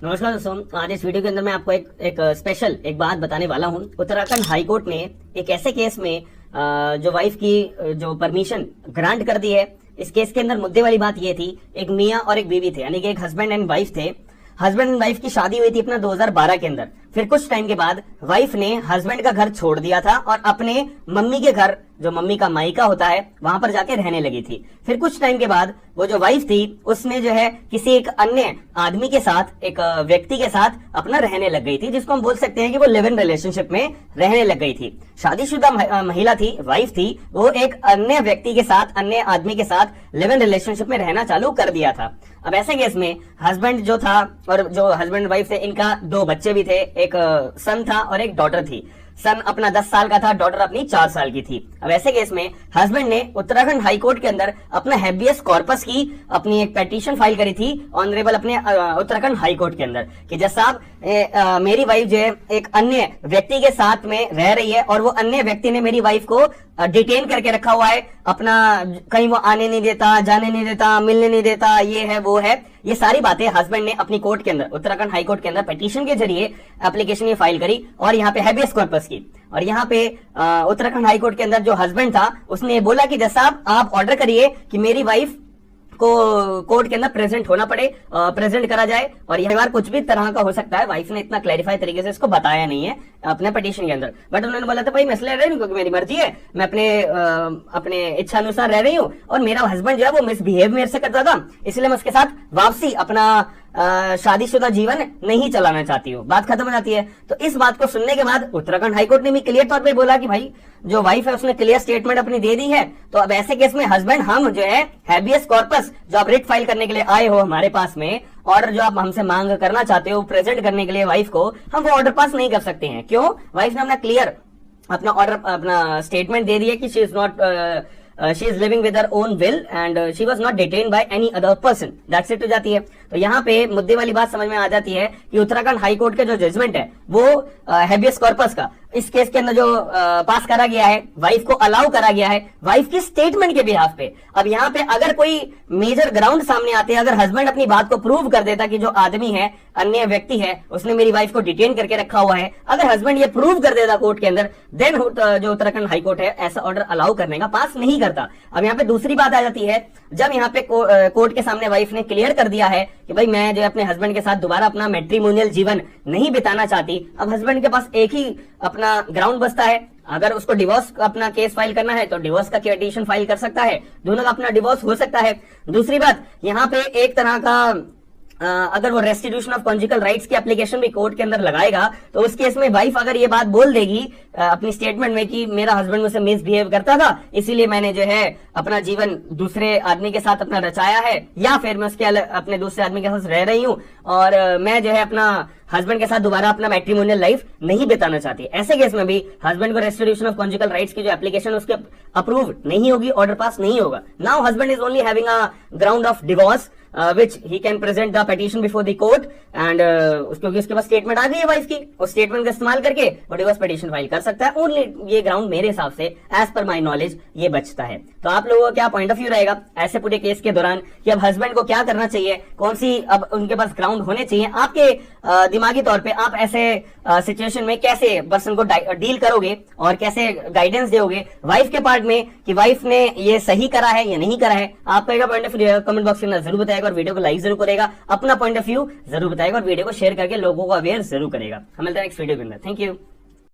नमस्कार दोस्तों, आज इस वीडियो के अंदर मैं आपको एक स्पेशल एक बात बताने वाला हूं। उत्तराखंड हाई कोर्ट ने एक ऐसे केस में जो वाइफ की जो परमिशन ग्रांट कर दी है। इस केस के अंदर मुद्दे वाली बात ये थी, एक मियां और एक बीवी थे, यानी कि एक हस्बैंड एंड वाइफ थे। हस्बैंड एंड वाइफ की शादी हुई थी अपना 2012 के अंदर। फिर कुछ टाइम के बाद वाइफ ने हस्बैंड का घर छोड़ दिया था और अपने मम्मी के घर, जो मम्मी का मायका होता है, वहां पर जाके रहने लगी थी। फिर कुछ टाइम के बाद वो जो वाइफ थी उसने जो है किसी एक अन्य आदमी के साथ, एक व्यक्ति के साथ अपना रहने लग गई थी, जिसको हम बोल सकते हैं कि वो लिव इन रिलेशनशिप में रहने लग गई थी। शादीशुदा महिला थी, वाइफ थी, वो एक अन्य व्यक्ति के साथ, अन्य आदमी के साथ लिव इन रिलेशनशिप में रहना चालू कर दिया था। अब ऐसे केस में हस्बैंड जो था और जो हस्बैंड वाइफ थे, इनका 2 बच्चे भी थे, एक सन था और एक डॉटर थी। सन अपना 10 साल का था, डॉटर अपनी 4 साल की थी। अब ऐसे केस में हस्बैंड ने उत्तराखंड हाई कोर्ट के अंदर अपना हैबियस कॉर्पस की अपनी एक पिटीशन फाइल करी थी ऑनरेबल अपने उत्तराखंड हाई कोर्ट के अंदर कि जज साहब, मेरी वाइफ जो है एक अन्य व्यक्ति के साथ में रह रही है और वो अन्य व्यक्ति ने मेरी वाइफ को डिटेन करके रखा हुआ है, अपना कहीं वो आने नहीं देता, जाने नहीं देता, मिलने नहीं देता, ये है वो है। ये सारी बातें हस्बैंड ने अपनी कोर्ट के अंदर, उत्तराखंड हाई कोर्ट के अंदर पिटीशन के जरिए एप्लीकेशन ये फाइल करी और यहाँ पे हैबियस कॉर्पस की। और यहाँ पे उत्तराखंड हाई कोर्ट के अंदर जो हस्बैंड था उसने बोला कि जज साहब, आप ऑर्डर करिए कि मेरी वाइफ को कोर्ट के अंदर प्रेजेंट होना पड़े, प्रेजेंट करा जाए। और यह बार कुछ भी तरह का हो सकता है, वाइफ ने इतना क्लैरिफाई तरीके से इसको बताया नहीं है अपने पिटीशन के अंदर, बट उन्होंने बोला था भाई मैं इसलिए रह रही हूँ क्योंकि मेरी मर्जी है, मैं अपने इच्छा अनुसार रह रही हूँ और मेरा हस्बैंड जो है वो मिसबिहेव मेरे से करता था, इसलिए मैं उसके साथ वापसी अपना शादीशुदा जीवन नहीं चलाना चाहती हूँ। बात खत्म हो जाती है। तो इस बात को सुनने के बाद उत्तराखंड हाईकोर्ट ने भी क्लियर तौर पे बोला कि भाई जो वाइफ है उसने क्लियर स्टेटमेंट अपनी दे दी है, तो अब ऐसे केस में हस्बैंड हम जो है हैबियस कॉर्पस जो आप रिट फाइल करने के लिए आए हो हमारे पास में और जो आप हमसे मांग करना चाहते हो प्रेजेंट करने के लिए वाइफ को, हम वो ऑर्डर पास नहीं कर सकते हैं। क्यों? वाइफ ने अपना क्लियर अपना ऑर्डर, अपना स्टेटमेंट दे दिया कि she is not she is living with her own will and she was not detained by any other person, that's it हो जाती है। तो यहाँ पे मुद्दे वाली बात समझ में आ जाती है कि उत्तराखंड हाई कोर्ट के जो जजमेंट है वो हैबियस कॉर्पस का इस केस के अंदर जो पास करा गया है, वाइफ को अलाउ करा गया है वाइफ की स्टेटमेंट के बिहाफ पे। अब यहाँ पे अगर कोई मेजर ग्राउंड सामने आते हैं, अगर हस्बैंड अपनी बात को प्रूव कर देता कि जो आदमी है, अन्य व्यक्ति है, उसने मेरी वाइफ को डिटेन करके रखा हुआ है, अगर हस्बैंड ये प्रूव कर देता कोर्ट के अंदर, देन जो उत्तराखंड हाई कोर्ट है ऐसा ऑर्डर अलाउ करने का पास नहीं करता। अब यहाँ पे दूसरी बात आ जाती है, जब यहाँ पे कोर्ट के सामने वाइफ ने क्लियर कर दिया है कि भाई मैं जो अपने हस्बैंड के साथ दोबारा अपना मैट्रिमोनियल जीवन नहीं बिताना चाहती, अब हस्बैंड के पास एक ही अपना ग्राउंड बचता है। अगर उसको डिवोर्स अपना केस फाइल करना है तो डिवोर्स का पिटीशन फाइल कर सकता है, दोनों का अपना डिवोर्स हो सकता है। दूसरी बात, यहाँ पे एक तरह का अगर वो रेस्टिट्यूशन ऑफ कॉन्जुगल राइट्स की एप्लीकेशन भी कोर्ट के अंदर लगाएगा तो उस केस में वाइफ अगर ये बात बोल देगी अपनी स्टेटमेंट में कि मेरा हस्बैंड मुझसे मिसबिहेव करता था, इसीलिए मैंने जो है अपना जीवन दूसरे आदमी के साथ अपना रचाया है, या फिर मैं उसके अपने दूसरे आदमी के साथ रह रही हूँ और मैं जो है अपना हस्बैंड के साथ दोबारा अपना मैट्रिमोनियल लाइफ नहीं बिताना चाहती, ऐसे केस में भी हस्बैंड को रेस्टिट्यूशन ऑफ कॉन्जुगल राइट्स की जो एप्लीकेशन उसके अप्रूव नहीं होगी, ऑर्डर पास नहीं होगा। Now husband is only having a ground of divorce which he can present the petition before the court and क्योंकि उसके पास स्टेटमेंट आ गई है वाइफ की, उस स्टेटमेंट का इस्तेमाल करके वो डिवोर्स पिटीशन फाइल कर सकता है। ओनली ये ग्राउंड मेरे हिसाब से एज पर माई नॉलेज ये बचता है। तो आप लोगों का क्या पॉइंट ऑफ व्यू रहेगा ऐसे पूरे केस के दौरान कि अब हस्बैंड को क्या करना चाहिए, कौन सी अब उनके पास ग्राउंड होने चाहिए? आपके दिमागी तौर पर आप ऐसे सिचुएशन में कैसे पर्सन को डील करोगे और कैसे गाइडेंस दोगे वाइफ के पार्ट में कि वाइफ ने ये सही करा है या नहीं करा है? आपका point of view comment box में जरूर बताएगा और वीडियो को लाइक जरूर करेगा, अपना पॉइंट ऑफ व्यू जरूर बताएगा और वीडियो को शेयर करके लोगों को अवेयर जरूर करेगा। हम मिलते हैं नेक्स्ट वीडियो के अंदर। Thank you.